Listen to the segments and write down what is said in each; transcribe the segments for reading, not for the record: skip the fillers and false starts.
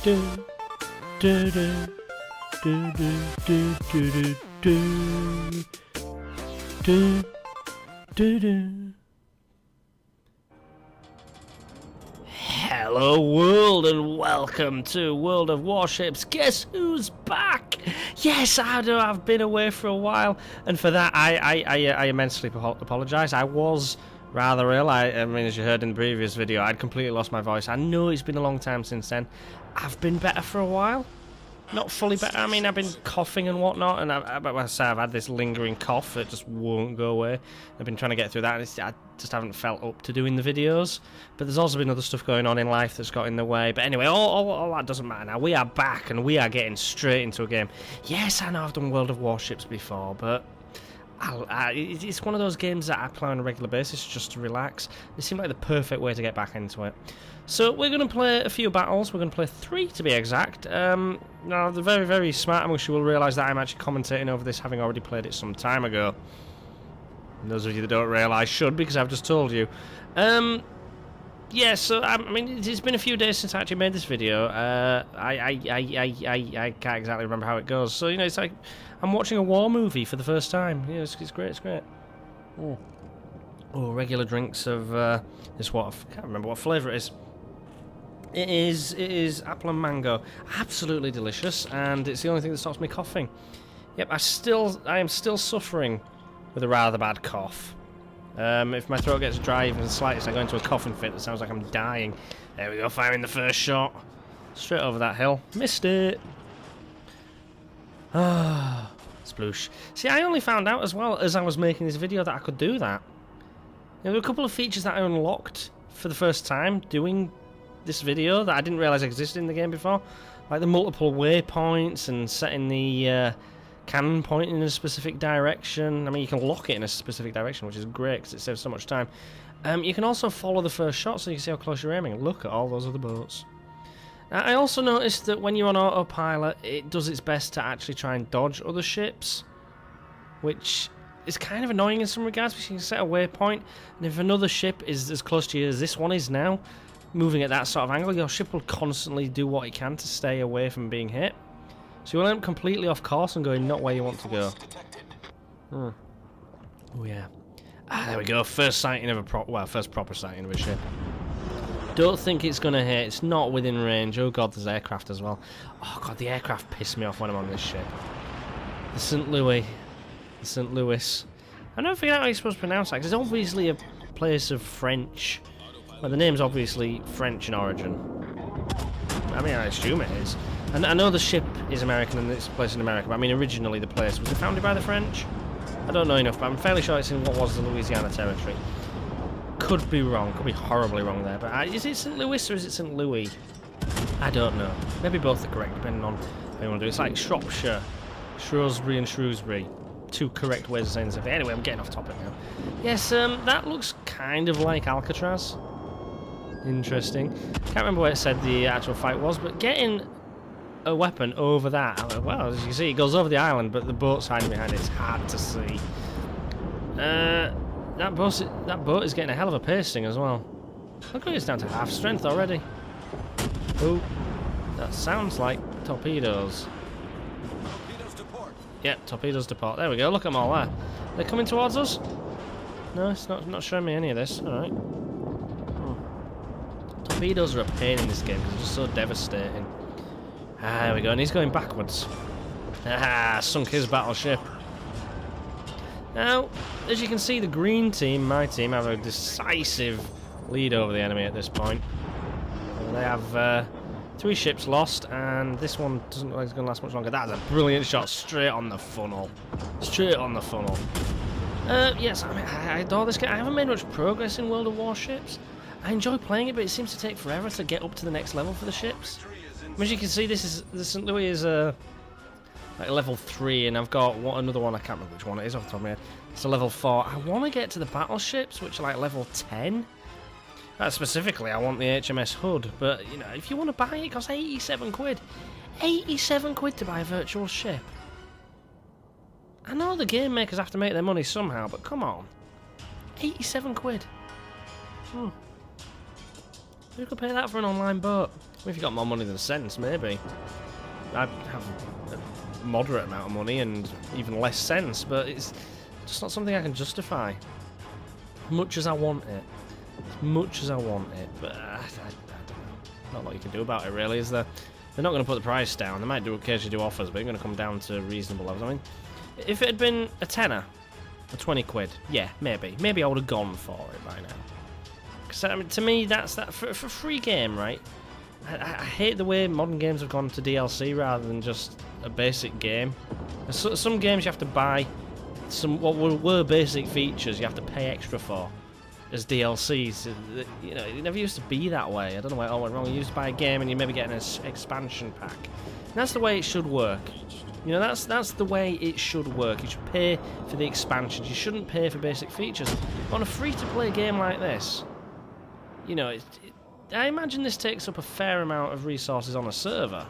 do, do, do, do, do, do, do, do, do, do. Hello world and welcome to World of Warships. Guess who's back? Yes, I know I've been away for a while, and for that I immensely apologise. I was rather ill. I mean, as you heard in the previous video, I'd completely lost my voice. I know it's been a long time since then. I've been better for a while. Not fully better. I mean, I've been coughing and whatnot, and I've had this lingering cough that just won't go away. I've been trying to get through that, and I just haven't felt up to doing the videos. But there's also been other stuff going on in life that's got in the way. But anyway, all that doesn't matter now. We are back, and we are getting straight into a game. Yes, I know I've done World of Warships before, but it's one of those games that I play on a regular basis just to relax. It seemed like the perfect way to get back into it. So we're going to play a few battles. We're going to play 3 to be exact. Now, the very, very smart amongst you will realise that I'm actually commentating over this, having already played it some time ago. And those of you that don't realise should, because I've just told you. Yeah, so I mean, it's been a few days since I actually made this video. I can't exactly remember how it goes. So, you know, it's like I'm watching a war movie for the first time. Yeah, it's great. It's great. Oh, regular drinks of this what I can't remember what flavour it is. It is apple and mango. Absolutely delicious, and it's the only thing that stops me coughing. Yep, I am still suffering with a rather bad cough. If my throat gets dry even the slightest, I go into a coughing fit that sounds like I'm dying. There we go, firing the first shot. Straight over that hill. Missed it. Ah, sploosh. See, I only found out as well as I was making this video that I could do that. There were a couple of features that I unlocked for the first time doing this video that I didn't realise existed in the game before. Like the multiple waypoints and setting the cannon point in a specific direction. I mean, you can lock it in a specific direction, which is great because it saves so much time. You can also follow the first shot so you can see how close you're aiming. Look at all those other boats. Now, I also noticed that when you're on autopilot, it does its best to actually try and dodge other ships, which is kind of annoying in some regards because you can set a waypoint, and if another ship is as close to you as this one is now, moving at that sort of angle, your ship will constantly do what it can to stay away from being hit. So you'll end up completely off course and going not where you want to go. Oh yeah. There we go. First sighting of a first proper sighting of a ship. Don't think it's gonna hit. It's not within range. Oh god, there's aircraft as well. Oh god, the aircraft piss me off when I'm on this ship. The St. Louis. The St. Louis. I never forget how you're supposed to pronounce that, because it's obviously a place of French. Well, the name's obviously French in origin. I mean, I assume it is. And I know the ship is American and it's placed in America, but I mean, originally the place, was it founded by the French? I don't know enough, but I'm fairly sure it's in what was the Louisiana territory. Could be wrong, could be horribly wrong there, but is it St. Louis or is it St. Louis? I don't know. Maybe both are correct, depending on how you want to do it. It's like Shropshire, Shrewsbury and Shrewsbury. 2 correct ways of saying something. Anyway, I'm getting off topic now. Yes, that looks kind of like Alcatraz. Interesting. Can't remember where it said the actual fight was, but getting a weapon over that, well, as you can see, it goes over the island, but the boat's hiding behind it. It's hard to see. That boat is getting a hell of a pasting as well. Look at it, it's down to half strength already. Oh, that sounds like torpedoes. Yep, torpedoes to port. There we go. Look at them all there. They're coming towards us. No, it's not showing me any of this. All right. Torpedoes are a pain in this game because they're just so devastating. There we go, and he's going backwards. Sunk his battleship. Now, as you can see, the green team, my team, have a decisive lead over the enemy at this point. They have 3 ships lost, and this one doesn't look like it's going to last much longer. That's a brilliant shot, straight on the funnel. Straight on the funnel. Yes, I mean, I adore this game. I haven't made much progress in World of Warships. I enjoy playing it, but it seems to take forever to get up to the next level for the ships. As you can see, the St. Louis is like level 3, and I've got another one. I can't remember which one it is off the top of my head. It's a level 4. I want to get to the battleships, which are like level 10. Specifically, I want the HMS Hood, but you know, if you want to buy it, it costs 87 quid. 87 quid to buy a virtual ship. I know the game makers have to make their money somehow, but come on. 87 quid. Who could pay that for an online boat? Well, if you got more money than sense, maybe. I have a moderate amount of money and even less sense, but it's just not something I can justify. Much as I want it. As much as I want it. But I don't know. Not a lot you can do about it, really, is there? They're not going to put the price down. They might occasionally do offers, but they're going to come down to reasonable levels. I mean, if it had been a tenner, or 20 quid, yeah, maybe. Maybe I would have gone for it by now. Because, I mean, to me, that's that. For a free game, right? I hate the way modern games have gone to DLC rather than just a basic game. Some games you have to buy what were basic features you have to pay extra for as DLCs. You know, it never used to be that way. I don't know where it all went wrong. You used to buy a game and you maybe get an expansion pack. And that's the way it should work. You know, that's the way it should work. You should pay for the expansions. You shouldn't pay for basic features. But on a free-to-play game like this, you know, I imagine this takes up a fair amount of resources on a server.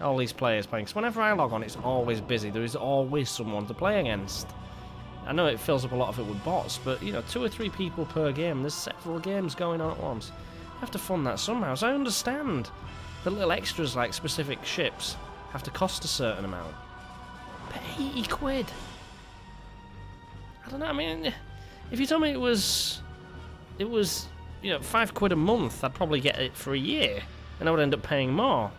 All these players playing. Because whenever I log on, it's always busy. There is always someone to play against. I know it fills up a lot of it with bots, but, you know, 2 or 3 people per game. There's several games going on at once. You have to fund that somehow. So I understand the little extras like specific ships have to cost a certain amount. But 80 quid? I don't know, I mean, if you told me it was, you know, 5 quid a month, I'd probably get it for a year, and I would end up paying more.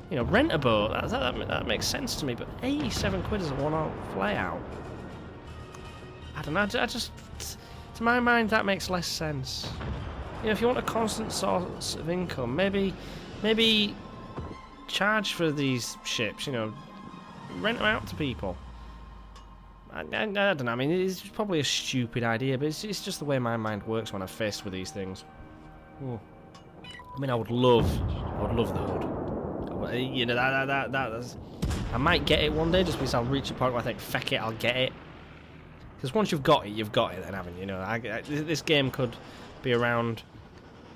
You know, rent a boat, that makes sense to me, but 87 quid is a one-off layout. I don't know, I just, to my mind, that makes less sense. You know, if you want a constant source of income, maybe charge for these ships, you know, rent them out to people. I don't know, I mean, it's probably a stupid idea, but it's just the way my mind works when I'm faced with these things. Ooh. I mean, I would love the hood. You know, that's, I might get it one day just because I'll reach a point where I think, feck it, I'll get it. Because once you've got it then, haven't you? You know, this game could be around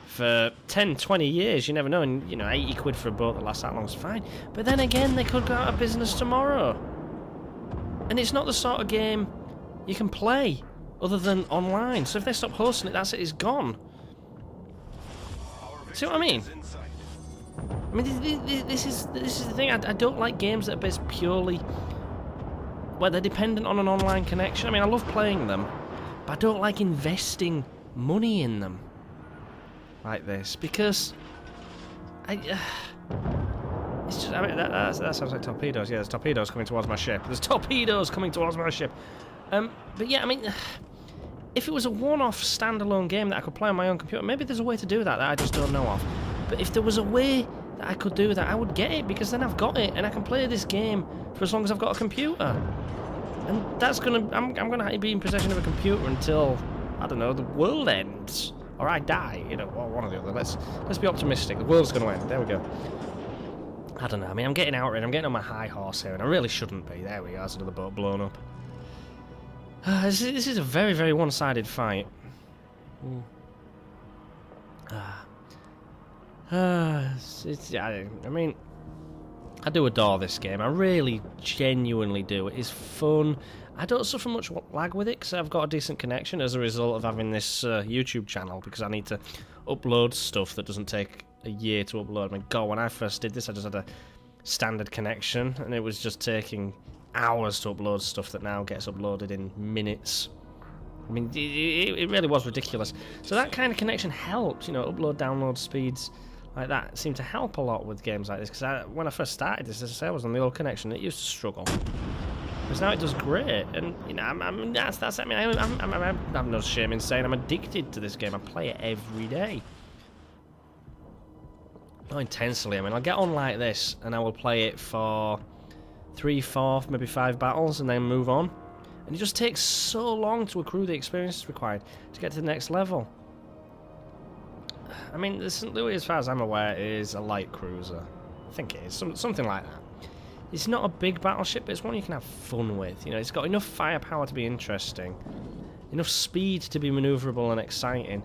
for 10, 20 years, you never know, and, you know, 80 quid for a boat that lasts that long is fine. But then again, they could go out of business tomorrow. And it's not the sort of game you can play other than online. So if they stop hosting it, that's it, it's gone. See what I mean? I mean, this is the thing. I don't like games that are based purely where they're dependent on an online connection. I mean, I love playing them, but I don't like investing money in them like this because it's just, I mean, that sounds like torpedoes. Yeah, there's torpedoes coming towards my ship. There's torpedoes coming towards my ship. But yeah, I mean, if it was a one-off standalone game that I could play on my own computer, maybe there's a way to do that I just don't know of. But if there was a way that I could do that, I would get it, because then I've got it, and I can play this game for as long as I've got a computer. And that's I'm gonna be in possession of a computer until, I don't know, the world ends. Or I die, you know, or one or the other. Let's be optimistic. The world's gonna end. There we go. I don't know, I mean, I'm getting outraged, I'm getting on my high horse here, and I really shouldn't be. There we go, that's another boat blown up. This is a very, very one-sided fight. I mean, I do adore this game. I really, genuinely do. It is fun. I don't suffer much lag with it, because I've got a decent connection as a result of having this YouTube channel, because I need to upload stuff that doesn't take a year to upload. I mean, God, when I first did this, I just had a standard connection, and it was just taking hours to upload stuff that now gets uploaded in minutes. I mean, it really was ridiculous. So that kind of connection helps, you know, upload, download speeds like that seem to help a lot with games like this, because when I first started this, as I say, I was on the old connection, it used to struggle. Because now it does great, and, you know, I'm no shame in saying I'm addicted to this game. I play it every day. Not intensely. I mean, I'll get on like this, and I will play it for 3, 4, maybe 5 battles, and then move on. And it just takes so long to accrue the experience required to get to the next level. I mean, the St. Louis, as far as I'm aware, is a light cruiser. I think it is, something like that. It's not a big battleship, but it's one you can have fun with. You know, it's got enough firepower to be interesting, enough speed to be manoeuvrable and exciting,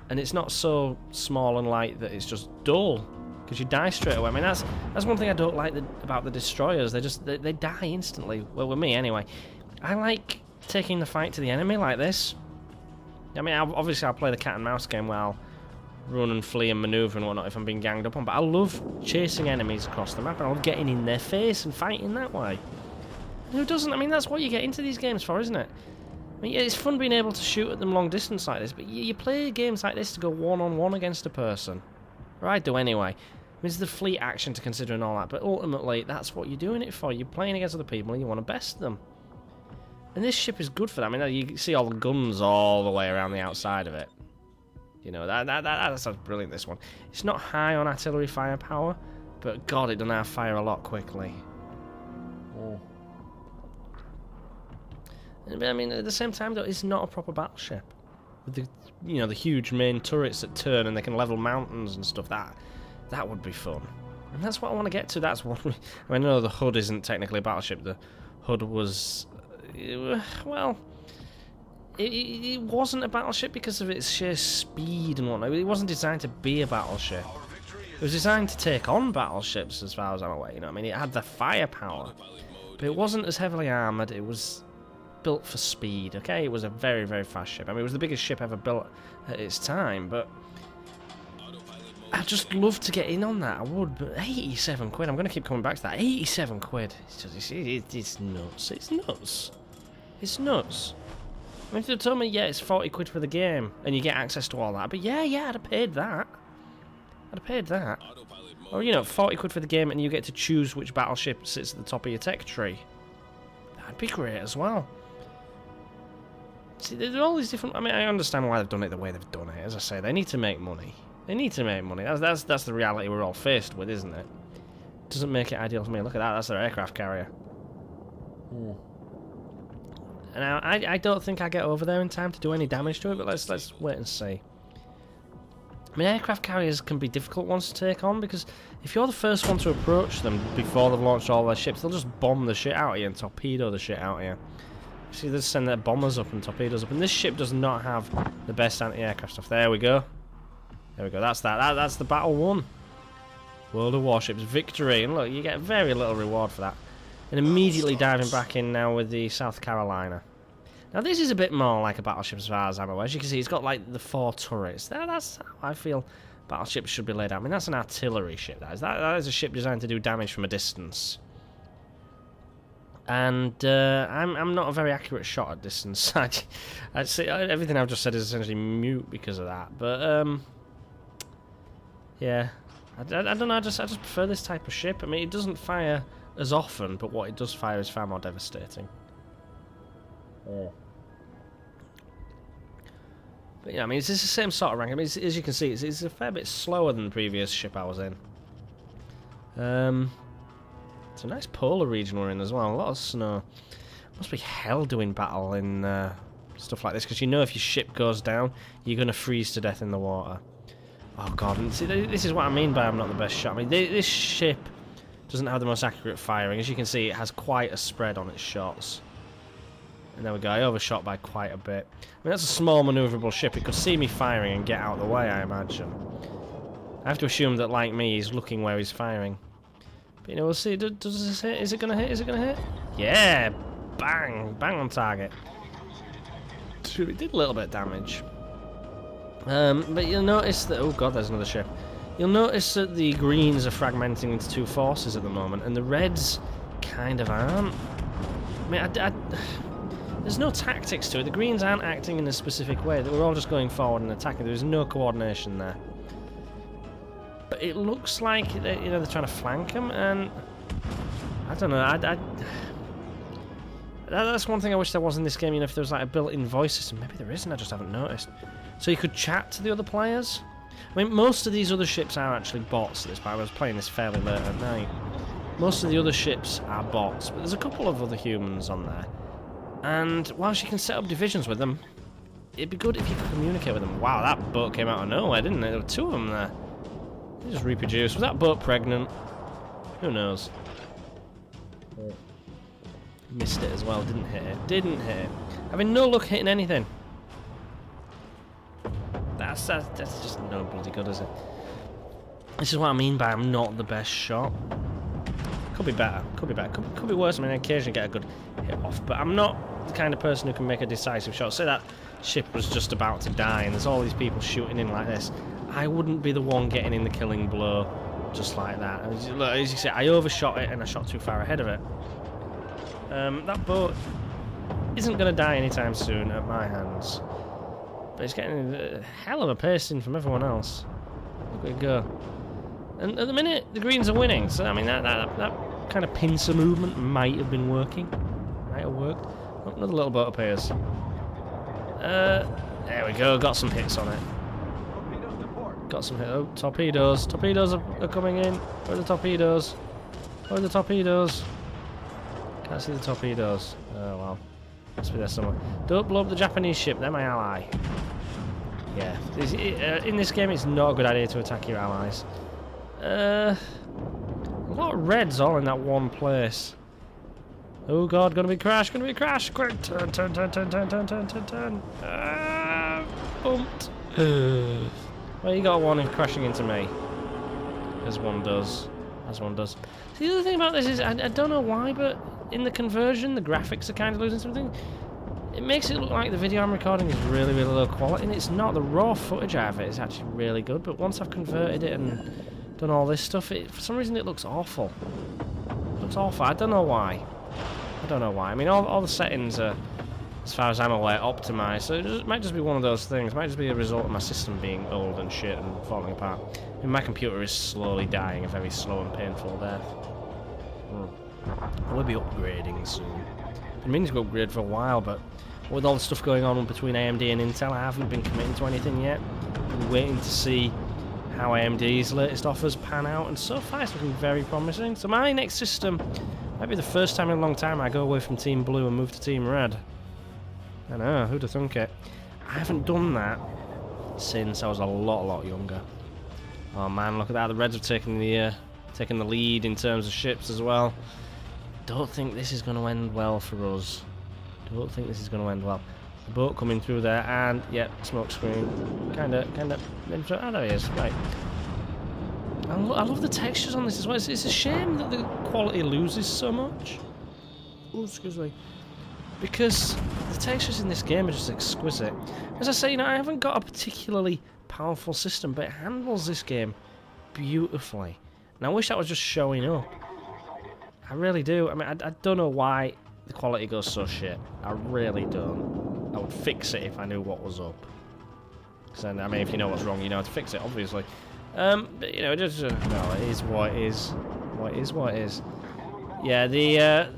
and it's not so small and light that it's just dull, because you die straight away. I mean, that's one thing I don't like about the destroyers. They die instantly. Well, with me anyway. I like taking the fight to the enemy like this. I mean, obviously I'll play the cat and mouse game where I'll run and flee and manoeuvre and whatnot if I'm being ganged up on, but I love chasing enemies across the map, and I love getting in their face and fighting that way. And who doesn't? I mean, that's what you get into these games for, isn't it? I mean, yeah, it's fun being able to shoot at them long distance like this, but you play games like this to go one-on-one against a person. Or I do anyway. I mean, there's the fleet action to consider and all that, but ultimately, that's what you're doing it for. You're playing against other people and you want to best them. And this ship is good for that. I mean, you see all the guns all the way around the outside of it. You know, that's brilliant, this one. It's not high on artillery firepower, but God, it doesn't have fire a lot quickly. Oh. I mean, at the same time, though, it's not a proper battleship. With the, you know, the huge main turrets that turn and they can level mountains and stuff. That would be fun. And that's what I want to get to. That's what I mean, I know the HUD isn't technically a battleship. The HUD was, well, it wasn't a battleship because of its sheer speed and whatnot. It wasn't designed to be a battleship. It was designed to take on battleships, as far as I'm aware. You know, I mean, it had the firepower, but it wasn't as heavily armoured. It was built for speed, okay? It was a very, very fast ship. I mean, it was the biggest ship ever built at its time, but I'd just love to get in on that. I would, but 87 quid. I'm going to keep coming back to that. 87 quid. It's nuts. It's nuts. It's nuts. I mean, if they told me, yeah, it's 40 quid for the game, and you get access to all that, but yeah, I'd have paid that. I'd have paid that. Or, you know, 40 quid for the game, and you get to choose which battleship sits at the top of your tech tree. That'd be great as well. See, there are all these different... I mean, I understand why they've done it the way they've done it. As I say, they need to make money. They need to make money. That's the reality we're all faced with, isn't it? Doesn't make it ideal for me. Look at that. That's their aircraft carrier. Mm. And I don't think I get over there in time to do any damage to it, but let's wait and see. I mean, aircraft carriers can be difficult ones to take on, because if you're the first one to approach them before they've launched all their ships, they'll just bomb the shit out of you and torpedo the shit out of you. See, they send their bombers up and torpedoes up, and this ship does not have the best anti-aircraft stuff. There we go. There we go. That's that. That's the battle won. World of Warships victory, and look, you get very little reward for that. And immediately diving back in now with the South Carolina. Now this is a bit more like a battleship as far as I'm aware. As you can see, it's got like the 4 turrets. That's how I feel battleships should be laid out. I mean, that's an artillery ship. That is a ship designed to do damage from a distance. And I'm not a very accurate shot at distance. I'd say everything I've just said is essentially mute because of that. But yeah, I don't know. I just prefer this type of ship. I mean, it doesn't fire as often, but what it does fire is far more devastating. Yeah. But yeah, I mean, it's the same sort of rank. I mean, as you can see, it's a fair bit slower than the previous ship I was in. It's a nice polar region we're in as well. A lot of snow. Must be hell doing battle in stuff like this, because you know if your ship goes down, you're going to freeze to death in the water. Oh god, and see, this is what I mean by I'm not the best shot. I mean, this ship doesn't have the most accurate firing. As you can see, it has quite a spread on its shots. And there we go, I overshot by quite a bit. I mean, that's a small manoeuvrable ship. It could see me firing and get out of the way, I imagine. I have to assume that, like me, he's looking where he's firing. But, you know, we'll see. Does this hit? Is it going to hit? Is it going to hit? Yeah! Bang! Bang on target. It did a little bit of damage. But you'll notice that... Oh, God, there's another ship. You'll notice that the greens are fragmenting into 2 forces at the moment, and the reds kind of aren't. I mean, there's no tactics to it. The greens aren't acting in a specific way. We're all just going forward and attacking. There's no coordination there. But it looks like they're trying to flank them, and I don't know. That's one thing I wish there was in this game. You know, if there was like a built-in voice system. Maybe there isn't. I just haven't noticed. So you could chat to the other players. I mean, most of these other ships are actually bots at this point. I was playing this fairly late at night. Most of the other ships are bots, but there's a couple of other humans on there. And whilst you can set up divisions with them, it'd be good if you could communicate with them. Wow, that boat came out of nowhere, didn't it? There were 2 of them there. They just reproduced. Was that boat pregnant? Who knows? Missed it as well. Didn't hit it. Didn't hit it. Having no luck hitting anything. That's just no bloody good, is it? This is what I mean by I'm not the best shot. Could be better. Could be better. Could be worse. I mean, I occasionally get a good hit off, but I'm not the kind of person who can make a decisive shot. Say that ship was just about to die, and there's all these people shooting in like this. I wouldn't be the one getting in the killing blow just like that. As you say, I overshot it and I shot too far ahead of it. That boat isn't going to die anytime soon at my hands. But it's getting a hell of a pasting from everyone else. Look at it go. And at the minute, the Greens are winning. So, I mean, that kind of pincer movement might have been working. Might have worked. Oh, another little boat appears. There we go. Got some hits on it. Got some hits. Oh, torpedoes. Torpedoes are coming in. Where are the torpedoes? Where are the torpedoes? Can't see the torpedoes. Oh, well. Must be there somewhere. Don't blow up the Japanese ship. They're my ally. Yeah. In this game, it's not a good idea to attack your allies. A lot of reds all in that one place. Oh god, gonna be a crash, gonna be a crash! Quick, turn. Bumped. Well, you got one crashing into me. As one does. As one does. See, the other thing about this is, I don't know why, but in the conversion, the graphics are kind of losing something. It makes it look like the video I'm recording is really, really low quality, and it's not. The raw footage I have it is actually really good, but once I've converted it and done all this stuff, for some reason it looks awful. It looks awful. I don't know why. I don't know why. I mean, all the settings are, as far as I'm aware, optimised, so it might just be one of those things. It might just be a result of my system being old and shit and falling apart. I mean, my computer is slowly dying a very slow and painful death. I will be upgrading soon. I've been meaning to upgrade for a while, but with all the stuff going on between AMD and Intel, I haven't been committing to anything yet. I'm waiting to see how AMD's latest offers pan out, and so far it's looking very promising. So my next system might be the first time in a long time I go away from Team Blue and move to Team Red. I know, who'd have thunk it? I haven't done that since I was a lot younger. Oh man, look at that, the Reds have taken the lead in terms of ships as well. Don't think this is going to end well for us. Don't think this is going to end well. The boat coming through there, and yep, smoke screen. Kinda. Oh, there he is. Right. I love the textures on this as well. It's a shame that the quality loses so much. Oh, excuse me. Because the textures in this game are just exquisite. As I say, I haven't got a particularly powerful system, but it handles this game beautifully. And I wish that was just showing up. I really do. I mean, I don't know why the quality goes so shit. I really don't. I would fix it if I knew what was up. Because then, I mean, if you know what's wrong, you know how to fix it, obviously. But, you know, just no, it is what it is. What it is, what it is. Yeah, the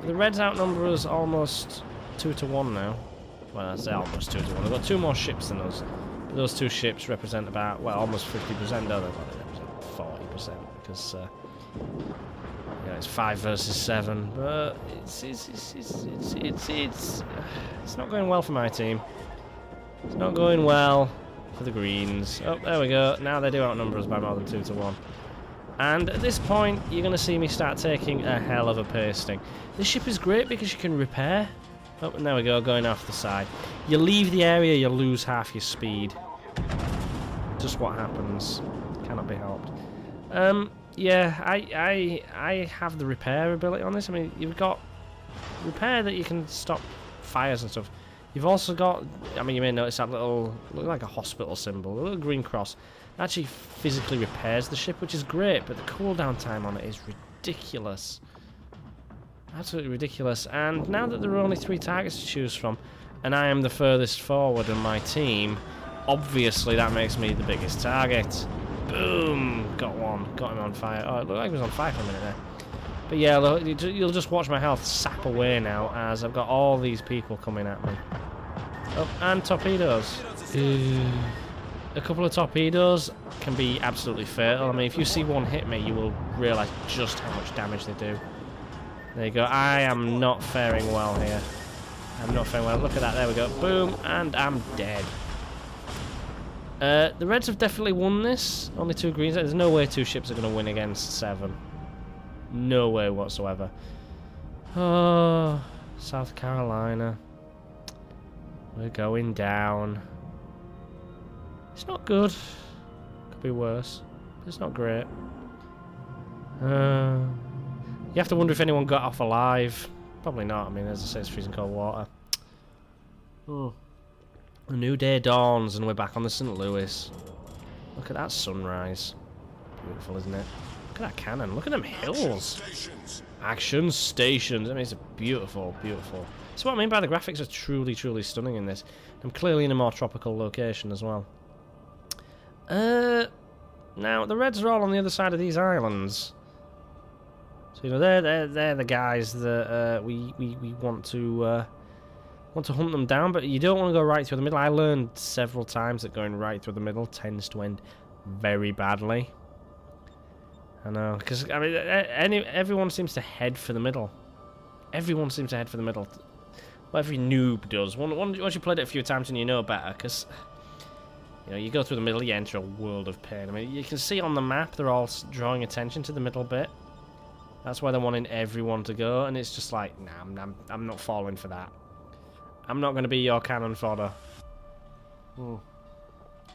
Reds outnumber us almost 2-1 now. Well, I say almost 2-1. They've got two more ships than us. But those two ships represent about, well, almost 50%, don't they? Well, they represent 40%, because yeah, it's 5 versus 7. But it's not going well for my team. It's not going well for the Greens. Oh, there we go. Now they do outnumber us by more than 2-1. And at this point, you're going to see me start taking a hell of a pasting. This ship is great because you can repair. Oh, and there we go, going off the side. You leave the area, you lose half your speed. Just what happens. Cannot be helped. Yeah, I have the repair ability on this. I mean, you've got repair that you can stop fires and stuff. You've also got, I mean, you may notice that little, look like a hospital symbol, a little green cross. It actually physically repairs the ship, which is great, but the cooldown time on it is ridiculous. Absolutely ridiculous. And now that there are only 3 targets to choose from, and I am the furthest forward in my team, obviously that makes me the biggest target. Boom! Got one. Got him on fire. Oh, it looked like he was on fire for a minute there. But yeah, look, you'll just watch my health sap away now as I've got all these people coming at me. Oh, and torpedoes. A couple of torpedoes can be absolutely fatal. I mean, if you see one hit me, you will realise just how much damage they do. There you go. I am not faring well here. I'm not faring well. Look at that. There we go. Boom. And I'm dead. The Reds have definitely won this. Only 2 greens. There's no way 2 ships are going to win against 7. No way whatsoever. Oh, South Carolina. We're going down. It's not good. Could be worse. It's not great. You have to wonder if anyone got off alive. Probably not. I mean, as I say, it's freezing cold water. Oh. A new day dawns and we're back on the St. Louis. Look at that sunrise. Beautiful, isn't it? Look at that cannon. Look at them hills. Action stations. I mean, it's beautiful, beautiful. That's what I mean by the graphics are truly, truly stunning in this. I'm clearly in a more tropical location as well. Now, the Reds are all on the other side of these islands. So, you know, they're the guys that we want to hunt them down, but you don't want to go right through the middle. I learned several times that going right through the middle tends to end very badly. I know, because I mean, everyone seems to head for the middle. Everyone seems to head for the middle. Well, every noob does. Once you played it a few times and you know better, because you know you go through the middle, you enter a world of pain. I mean, you can see on the map they're all drawing attention to the middle bit. That's where they're wanting everyone to go, and it's just like, nah, I'm not falling for that. I'm not going to be your cannon fodder. There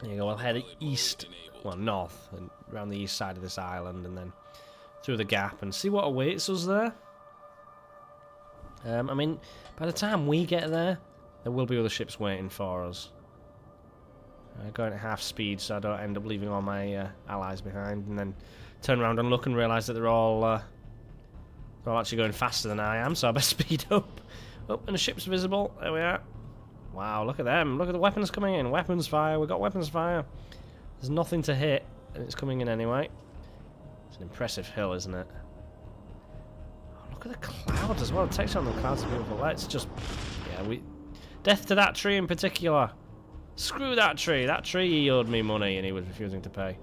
you go. We'll head east, well, north, and around the east side of this island, and then through the gap, and see what awaits us there. I mean, by the time we get there will be other ships waiting for us. Going at half speed, so I don't end up leaving all my allies behind, and then turn around and look and realise that they're all actually going faster than I am, so I best speed up. Oh, and the ship's visible. There we are. Wow, look at them. Look at the weapons coming in. Weapons fire. We've got weapons fire. There's nothing to hit, and it's coming in anyway. It's an impressive hill, isn't it? Oh, look at the clouds as well. The texture on the clouds is beautiful. Let's just... yeah, death to that tree in particular. Screw that tree. That tree, he owed me money, and he was refusing to pay.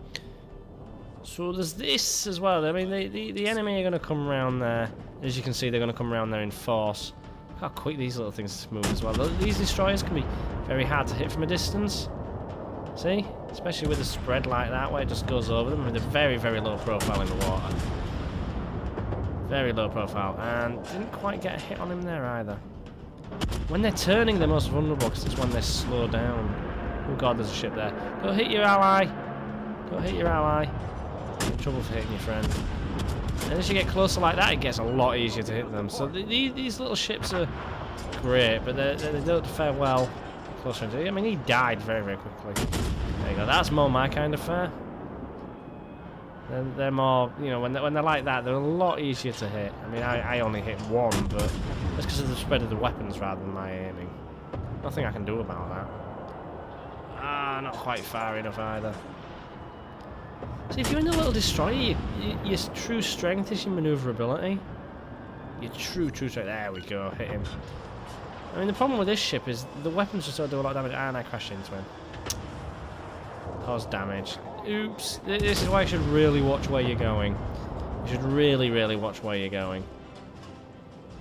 So there's this as well. I mean, the enemy are going to come around there. As you can see, they're going to come around there in force. Look how quick these little things move as well. These destroyers can be very hard to hit from a distance. See? Especially with a spread like that, where it just goes over them. I mean, they're very, very low profile in the water. Very low profile. And didn't quite get a hit on him there either. When they're turning, they're most vulnerable, because it's when they slow down. Oh god, there's a ship there. Don't hit your ally. Don't hit your ally. You're in trouble for hitting your friend. And as you get closer like that, it gets a lot easier to hit them. So these little ships are great, but they don't fare well closer into. I mean, he died very, very quickly. There you go. That's more my kind of fare. They're more, you know, when they're like that, they're a lot easier to hit. I mean, I only hit one, but that's because of the spread of the weapons rather than my aiming. Nothing I can do about that. Ah, not quite far enough either. See, if you're in a little destroyer, your true strength is your maneuverability. Your true strength. There we go, hit him. I mean, the problem with this ship is the weapons just don't do a lot of damage, and I crashed into him. Caused damage. Oops. This is why you should really watch where you're going. You should really, really watch where you're going.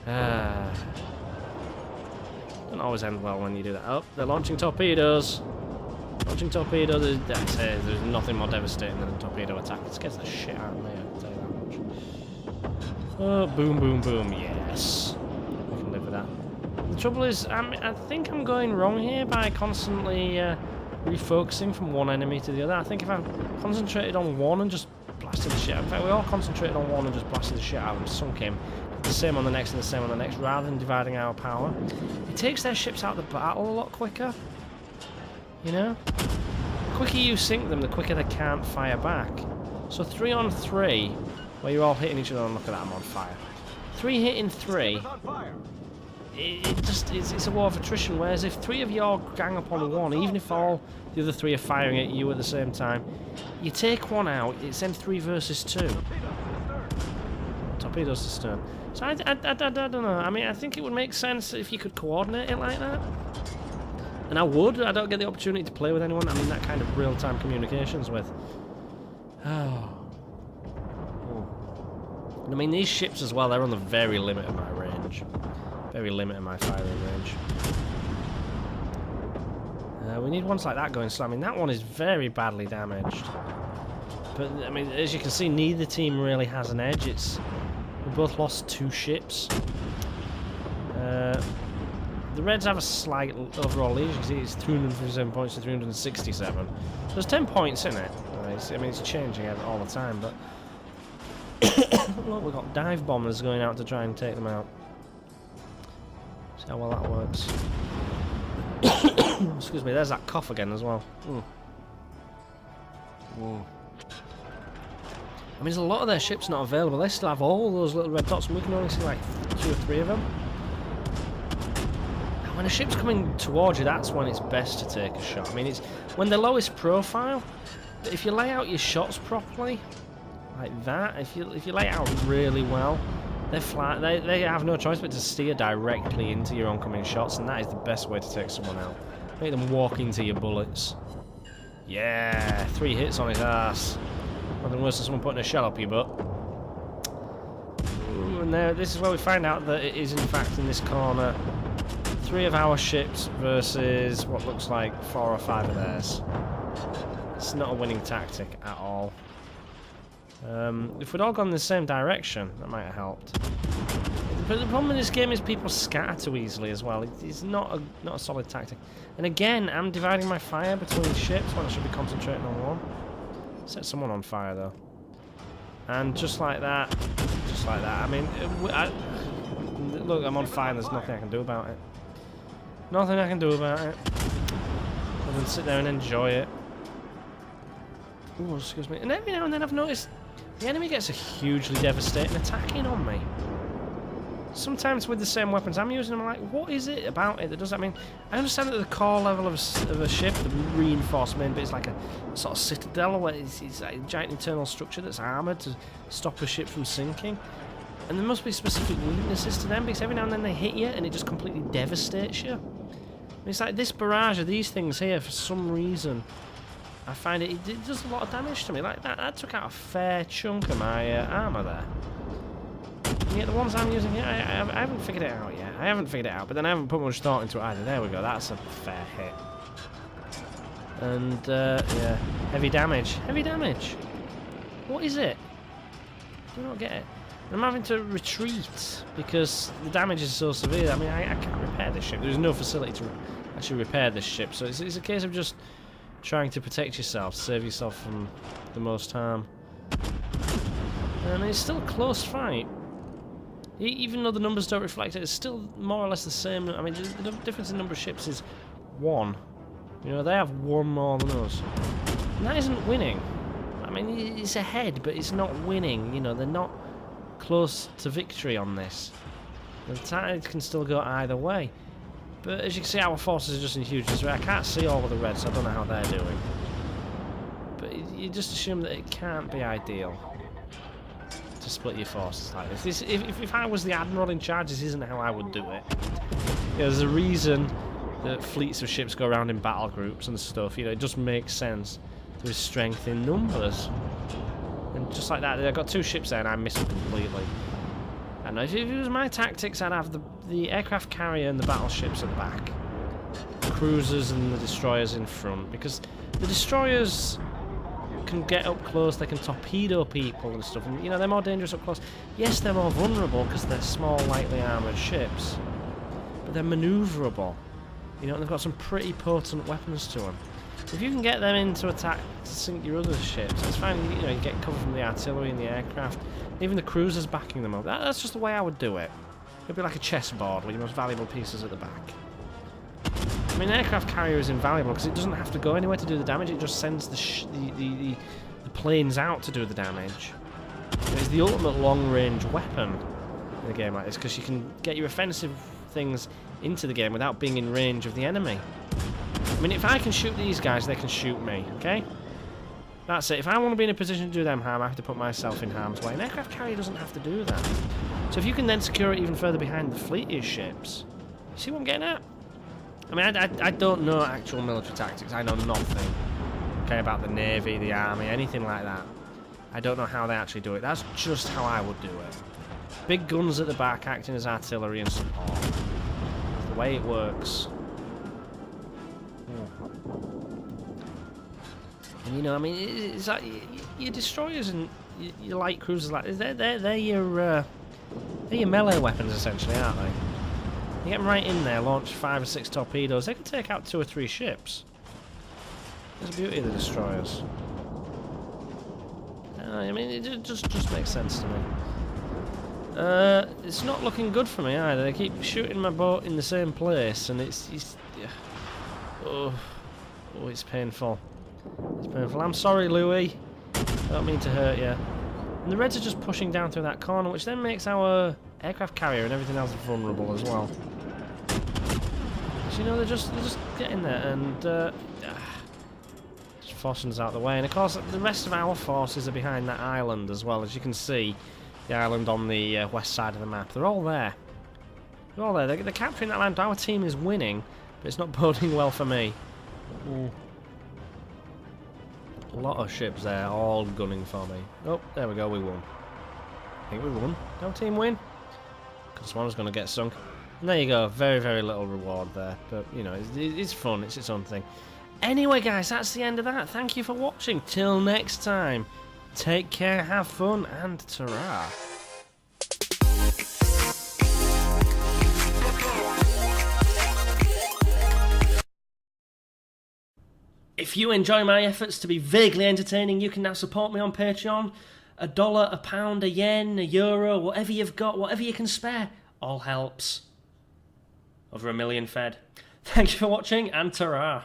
Don't always end well when you do that. Oh, they're launching torpedoes. Launching torpedoes, that's it. There's nothing more devastating than a torpedo attack. It scares the shit out of me, I can tell you that much. Oh, boom, boom, boom. Yes. I can live with that. The trouble is, I think I'm going wrong here by constantly refocusing from one enemy to the other. I think if I concentrated on one and just blasted the shit out. In fact, we all concentrated on one and just blasted the shit out of him, sunk him. The same on the next and the same on the next, rather than dividing our power. It takes their ships out of the battle a lot quicker. You know? The quicker you sink them, the quicker they can't fire back. So 3 on 3, where you're all hitting each other, and look at that, I'm on fire. 3 hitting 3, it's a war of attrition, whereas if 3 of you all gang up on one, even if all the other 3 are firing at you at the same time, you take one out, it's then 3 versus 2. Torpedoes to stern. So I don't know, I mean, I think it would make sense if you could coordinate it like that. And I would. I don't get the opportunity to play with anyone I'm in that kind of real-time communications with. Oh. I mean, these ships as well, they're on the very limit of my range. Very limit of my firing range. We need ones like that going slow. I mean, that one is very badly damaged. But, I mean, as you can see, neither team really has an edge. We both lost 2 ships. The Reds have a slight overall lead. You can see it's 257 points to 367. There's 10 points in it. I mean, it's changing all the time, but... Look, we've got dive bombers going out to try and take them out. See how well that works. Excuse me, there's that cough again as well. Whoa. I mean, there's a lot of their ships not available. They still have all those little red dots, and we can only see like 2 or 3 of them. And when a ship's coming towards you, that's when it's best to take a shot. I mean, it's when they're lowest profile, but if you lay out your shots properly, like that, if you lay it out really well, they have no choice but to steer directly into your oncoming shots, and that is the best way to take someone out. Make them walk into your bullets. Yeah, 3 hits on his ass. Nothing worse than someone putting a shell up your butt. Ooh, and this is where we find out that it is in fact in this corner 3 of our ships versus what looks like 4 or 5 of theirs. It's not a winning tactic at all. If we'd all gone in the same direction, that might have helped. But the problem in this game is people scatter too easily as well. It's not a solid tactic. And again, I'm dividing my fire between ships when I should be concentrating on one. Set someone on fire though. And just like that, I mean, look, I'm on fire and there's nothing I can do about it. Nothing I can do about it. Other than sit there and enjoy it. Ooh, excuse me. And every now and then I've noticed the enemy gets a hugely devastating attacking on me. Sometimes with the same weapons I'm using, I'm like, what is it about it that does that? I mean, I understand that the core level of a ship, the reinforced main bit, is like a sort of citadel, where it's like a giant internal structure that's armoured to stop a ship from sinking. And there must be specific weaknesses to them, because every now and then they hit you and it just completely devastates you. And it's like this barrage of these things here, for some reason, I find it does a lot of damage to me. Like that took out a fair chunk of my armour there. And yet the ones I'm using here, I haven't figured it out yet. I haven't figured it out, but then I haven't put much thought into it either. There we go, that's a fair hit. And, yeah, heavy damage. Heavy damage! What is it? I do not get it. I'm having to retreat because the damage is so severe. I mean, I can't repair this ship. There's no facility to actually repair this ship, so it's a case of just trying to protect yourself, save yourself from the most harm. And it's still a close fight. Even though the numbers don't reflect it, it's still more or less the same. I mean, the difference in number of ships is 1. You know, they have 1 more than us. And that isn't winning. I mean, it's ahead, but it's not winning. You know, they're not close to victory on this. The tide can still go either way. But as you can see, our forces are just in huge disarray. I can't see all of the reds, so I don't know how they're doing. But you just assume that it can't be ideal to split your forces like this. If I was the admiral in charge, this isn't how I would do it. You know, there's a reason that fleets of ships go around in battle groups and stuff. You know, it just makes sense. There is strength in numbers. And just like that, I've got 2 ships there and I missed them completely. And if it was my tactics, I'd have the aircraft carrier and the battleships at the back. The cruisers and the destroyers in front. Because the destroyers can get up close, they can torpedo people and stuff, and you know, they're more dangerous up close. Yes, they're more vulnerable because they're small, lightly armoured ships, but they're manoeuvrable. You know, and they've got some pretty potent weapons to them. If you can get them in to attack, to sink your other ships, it's fine. You know, you get cover from the artillery and the aircraft, even the cruisers backing them up. That's just the way I would do it. It'd be like a chessboard with your most valuable pieces at the back. I mean, an aircraft carrier is invaluable because it doesn't have to go anywhere to do the damage. It just sends the planes out to do the damage. It's the ultimate long-range weapon in a game like this because you can get your offensive things into the game without being in range of the enemy. I mean, if I can shoot these guys, they can shoot me, okay? That's it. If I want to be in a position to do them harm, I have to put myself in harm's way. An aircraft carrier doesn't have to do that. So if you can then secure it even further behind the fleetish ships, you see what I'm getting at? I mean, I don't know actual military tactics. I know nothing, okay, about the navy, the army, anything like that. I don't know how they actually do it. That's just how I would do it. Big guns at the back acting as artillery and support. That's the way it works. And you know, I mean, it's like your destroyers and your light cruisers, like they're your melee weapons essentially, aren't they? You get them right in there, launch 5 or 6 torpedoes. They can take out 2 or 3 ships. That's the beauty of the destroyers. I mean, it just makes sense to me. It's not looking good for me either. They keep shooting my boat in the same place, and it's oh, it's painful. It's Painful. I'm sorry, Louis. Don't mean to hurt you. And the Reds are just pushing down through that corner, which then makes our aircraft carrier and everything else vulnerable as well. So, you know, they're just getting there and just forcing us out of the way. And of course, the rest of our forces are behind that island as well. As you can see, the island on the west side of the map. They're all there. They're all there. They're capturing that land. Our team is winning, but it's not boding well for me. Ooh. A lot of ships there, all gunning for me. Oh, there we go, we won. I think we won. Our team win. Because one was going to get sunk. And there you go, very, very little reward there. But, you know, it's fun, it's its own thing. Anyway, guys, that's the end of that. Thank you for watching. Till next time, take care, have fun, and ta-ra. If you enjoy my efforts to be vaguely entertaining, you can now support me on Patreon. $1, a pound, a yen, a euro, whatever you've got, whatever you can spare, all helps. Over 1 million fed. Thank you for watching, and ta-ra.